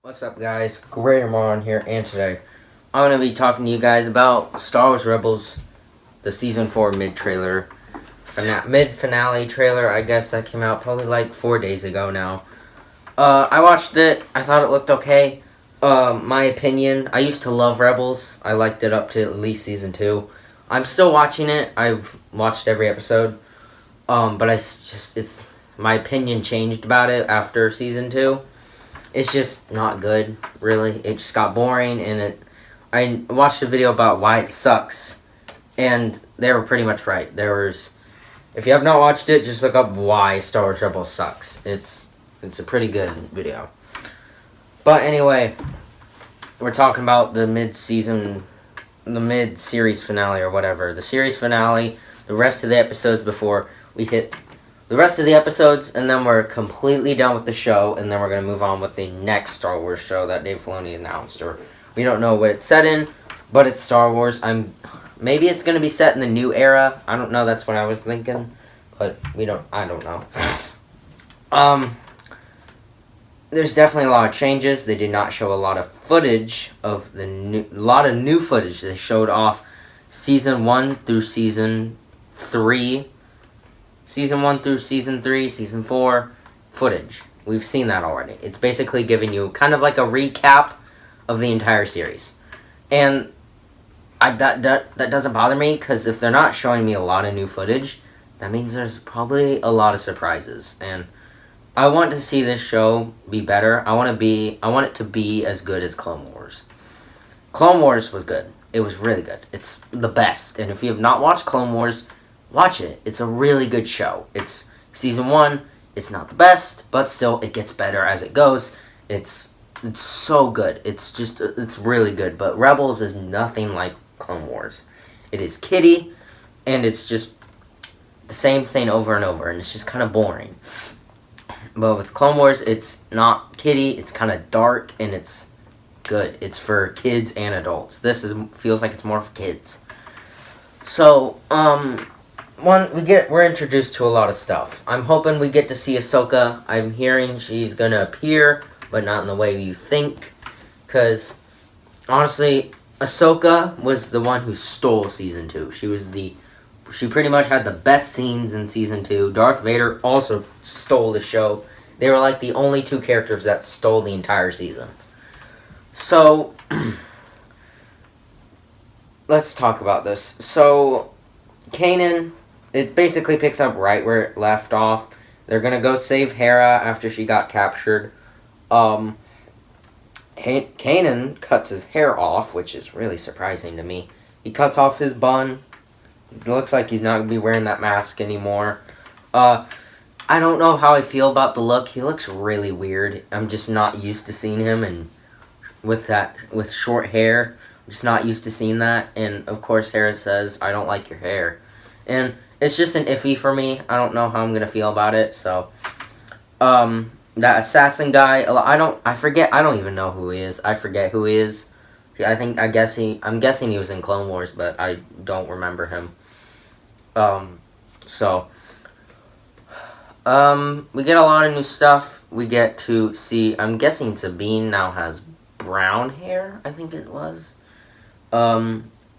What's up, guys? Greater Moron here, and today I'm going to be talking to you guys about Star Wars Rebels, the Season 4 mid-trailer, mid-finale trailer, I guess, that came out probably like 4 days ago now. I watched it. I thought it looked okay. My opinion, I used to love Rebels. I liked it up to at least Season 2. I'm still watching it. I've watched every episode. But it's my opinion changed about it after Season 2. It's just not good, really. It just got boring, and I watched a video about why it sucks, and they were pretty much right. If you have not watched it, just look up why Star Wars Rebels sucks. It's a pretty good video. But anyway, we're talking about the mid-series finale or whatever. The series finale, the rest of the episodes before we hit the rest of the episodes, and then we're completely done with the show, and then we're going to move on with the next Star Wars show that Dave Filoni announced. Or we don't know what it's set in, but it's Star Wars. Maybe it's going to be set in the new era. I don't know. That's what I was thinking, but I don't know. There's definitely a lot of changes. They did not show a lot of footage of a lot of new footage. They showed off Season 1 through Season 3. Season 1 through Season 3, Season 4 footage. We've seen that already. It's basically giving you kind of like a recap of the entire series. And that doesn't bother me, because if they're not showing me a lot of new footage, that means there's probably a lot of surprises. And I want to see this show be better. I want it to be as good as Clone Wars. Clone Wars was good. It was really good. It's the best. And if you have not watched Clone Wars, watch it. It's a really good show. It's Season 1. It's not the best, but still, it gets better as it goes. It's so good. It's really good. But Rebels is nothing like Clone Wars. It is kiddie, and it's just the same thing over and over, and it's just kind of boring. But with Clone Wars, it's not kiddie. It's kind of dark, and it's good. It's for kids and adults. Feels like it's more for kids. So, we're introduced to a lot of stuff. I'm hoping we get to see Ahsoka. I'm hearing she's gonna appear, but not in the way you think. Because, honestly, Ahsoka was the one who stole Season 2. She pretty much had the best scenes in Season 2. Darth Vader also stole the show. They were like the only two characters that stole the entire season. So, let's talk about this. So, Kanan, it basically picks up right where it left off. They're gonna go save Hera after she got captured. Kanan cuts his hair off, which is really surprising to me. He cuts off his bun. It looks like he's not gonna be wearing that mask anymore. I don't know how I feel about the look. He looks really weird. I'm just not used to seeing him and with short hair. I'm just not used to seeing that. And of course, Hera says, "I don't like your hair," and it's just an iffy for me. I don't know how I'm gonna feel about it. So, that assassin guy, I don't even know who he is. I forget who he is. I'm guessing he was in Clone Wars, but I don't remember him. We get a lot of new stuff. We get to see, I'm guessing Sabine now has brown hair, I think it was.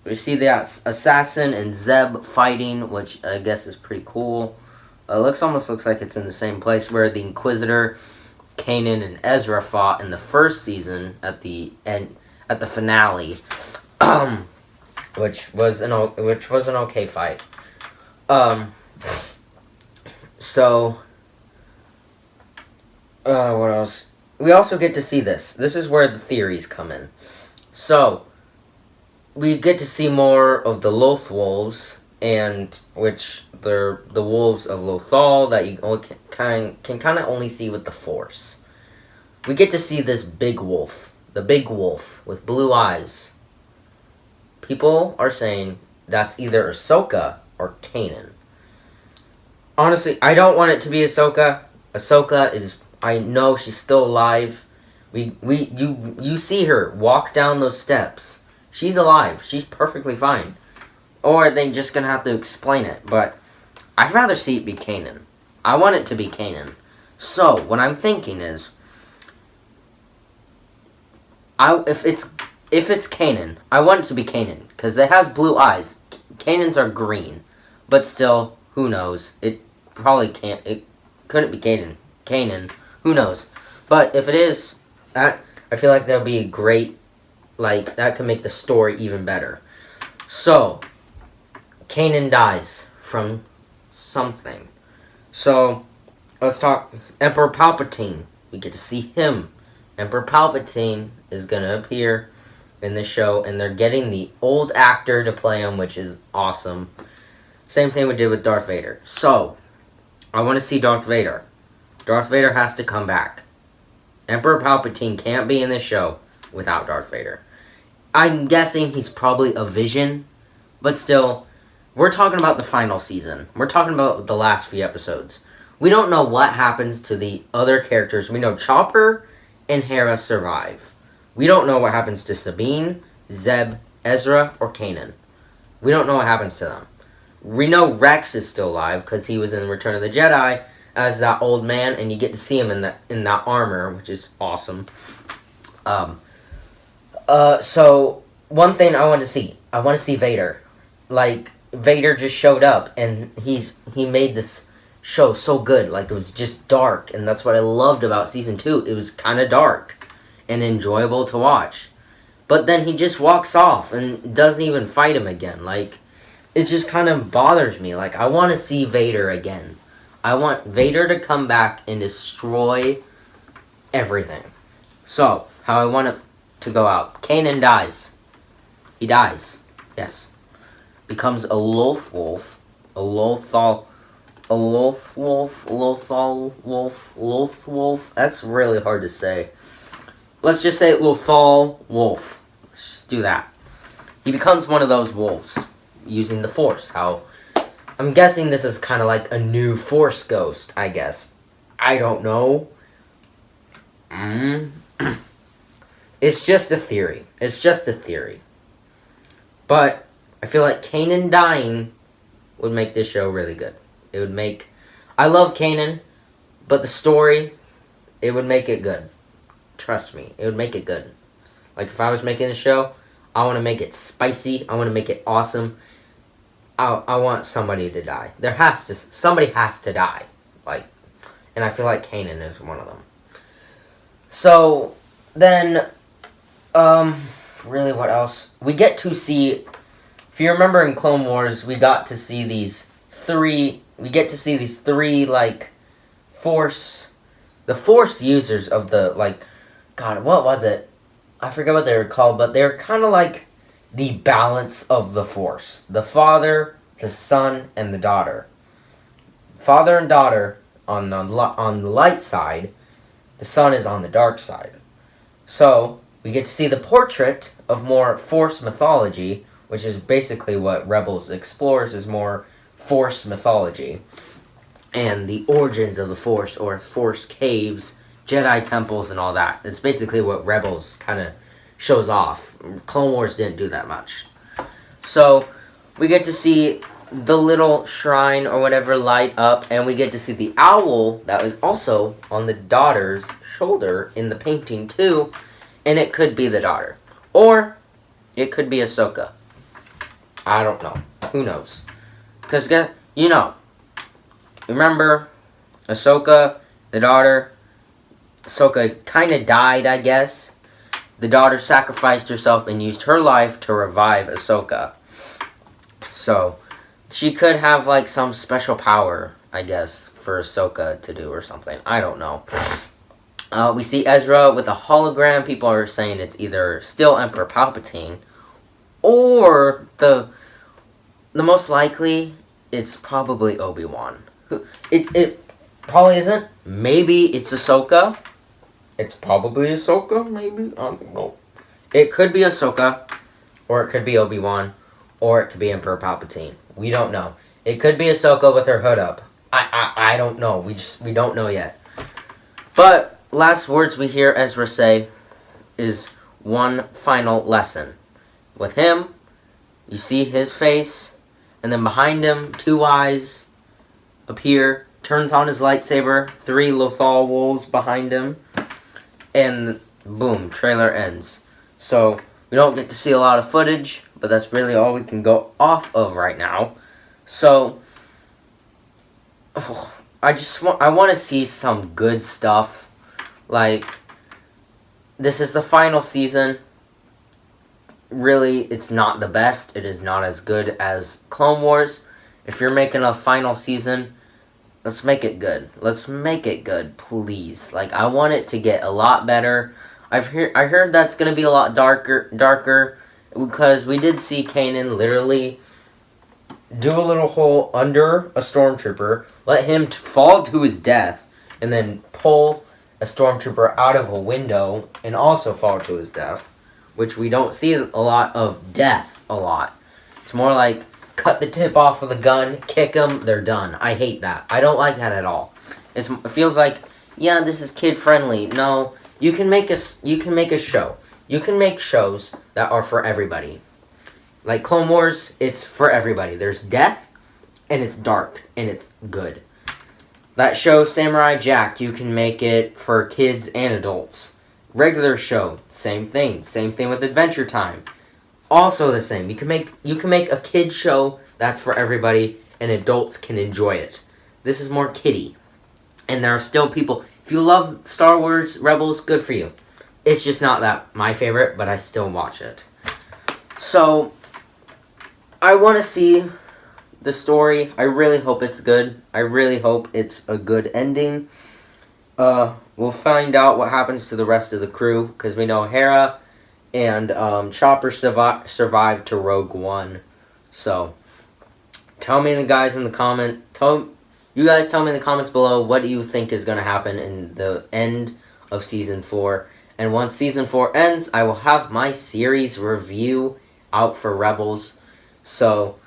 We see the assassin and Zeb fighting, which I guess is pretty cool. Almost looks like it's in the same place where the Inquisitor, Kanan, and Ezra fought in the first season at the finale, which was an okay fight. What else? We also get to see this. This is where the theories come in. So, we get to see more of the Loth wolves, which they're the wolves of Lothal that you can kind of only see with the Force. We get to see this big wolf, the big wolf with blue eyes. People are saying that's either Ahsoka or Kanan. Honestly, I don't want it to be Ahsoka. I know she's still alive. You see her walk down those steps. She's alive. She's perfectly fine. Or they're just gonna have to explain it. But I'd rather see it be Kanan. I want it to be Kanan. So, what I'm thinking is, If it's Kanan, I want it to be Kanan because it has blue eyes. Kanans are green, but still, who knows? It probably can't. It couldn't be Kanan. Kanan, who knows? But if it is, I feel like that'll be a great. Like that could make the story even better. So, Kanan dies from something. So, let's talk Emperor Palpatine. We get to see him. Emperor Palpatine is going to appear in the show, and they're getting the old actor to play him, which is awesome. Same thing we did with Darth Vader. So, I want to see Darth Vader. Darth Vader has to come back. Emperor Palpatine can't be in the show without Darth Vader. I'm guessing he's probably a vision, but still, we're talking about the final season. We're talking about the last few episodes. We don't know what happens to the other characters. We know Chopper and Hera survive. We don't know what happens to Sabine, Zeb, Ezra, or Kanan. We don't know what happens to them. We know Rex is still alive because he was in Return of the Jedi as that old man, and you get to see him in that armor, which is awesome. So one thing I want to see Vader. Like Vader just showed up, and he made this show so good. Like it was just dark, and that's what I loved about season 2. It was kind of dark and enjoyable to watch. But then he just walks off and doesn't even fight him again. Like it just kind of bothers me. Like I want to see Vader again. I want Vader to come back and destroy everything. So, how I want it to go out. Kanan dies. He dies. Yes. Becomes a Loth Wolf. A Lothal Wolf. That's really hard to say. Let's just say Lothal Wolf. Let's just do that. He becomes one of those wolves using the Force. How I'm guessing this is kind of like a new Force ghost, I guess. I don't know. It's just a theory. But I feel like Kanan dying would make this show really good. It would make... I love Kanan, but the story, it would make it good. Trust me, it would make it good. Like, if I was making the show, I want to make it spicy. I want to make it awesome. I want somebody to die. Somebody has to die. Like, and I feel like Kanan is one of them. So, then, really, what else? We get to see... If you remember in Clone Wars, we got to see these three, like, the Force users of the, like, God, what was it? I forget what they were called, but they're kind of like the balance of the Force. The father, the son, and the daughter. Father and daughter on the light side, the son is on the dark side. So, we get to see the portrait of more Force mythology, which is basically what Rebels explores, is more Force mythology. And the origins of the Force, or Force caves, Jedi temples, and all that. It's basically what Rebels kind of shows off. Clone Wars didn't do that much. So, we get to see the little shrine or whatever light up, and we get to see the owl that was also on the daughter's shoulder in the painting too, and it could be the daughter. Or, it could be Ahsoka. I don't know. Who knows? Because, remember, Ahsoka, the daughter, Ahsoka kind of died, I guess. The daughter sacrificed herself and used her life to revive Ahsoka. So, she could have, like, some special power, I guess, for Ahsoka to do or something. I don't know. We see Ezra with a hologram. People are saying it's either still Emperor Palpatine, or the most likely, it's probably Obi-Wan. It probably isn't. Maybe it's Ahsoka. It's probably Ahsoka, maybe? I don't know. It could be Ahsoka, or it could be Obi-Wan, or it could be Emperor Palpatine. We don't know. It could be Ahsoka with her hood up. I don't know. We don't know yet. But last words we hear Ezra say is one final lesson. With him, you see his face, and then behind him, 2 eyes appear, turns on his lightsaber, 3 Lothal wolves behind him, and boom, trailer ends. So we don't get to see a lot of footage, but that's really all we can go off of right now. So I want to see some good stuff. Like, this is the final season. Really, it's not the best. It is not as good as Clone Wars. If you're making a final season, let's make it good. Let's make it good, please. Like, I want it to get a lot better. I heard that's gonna be a lot darker, because we did see Kanan literally do a little hole under a stormtrooper, let him fall to his death, and then pull a stormtrooper out of a window and also fall to his death, which we don't see a lot of death a lot. It's more like cut the tip off of the gun, kick them, they're done. I hate that. I don't like that at all. It feels like, yeah, this is kid friendly. No, you can make a show. You can make shows that are for everybody. Like Clone Wars, it's for everybody. There's death, and it's dark, and it's good. That show, Samurai Jack, you can make it for kids and adults. Regular show, same thing. Same thing with Adventure Time. Also the same. You can make a kid show that's for everybody, and adults can enjoy it. This is more kiddie. And there are still people, if you love Star Wars Rebels, good for you. It's just not that my favorite, but I still watch it. So I want to see the story. I really hope it's good. I really hope it's a good ending. We'll find out what happens to the rest of the crew, because we know Hera and Chopper survived to Rogue One. So tell me, you guys in the comments below, what do you think is going to happen in the end of Season 4. And once Season 4 ends, I will have my series review out for Rebels. So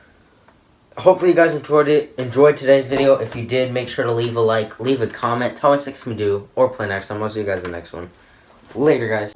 hopefully you guys enjoyed today's video. If you did, make sure to leave a like, leave a comment, tell us what you do, or play next time. I'll see you guys in the next one. Later, guys.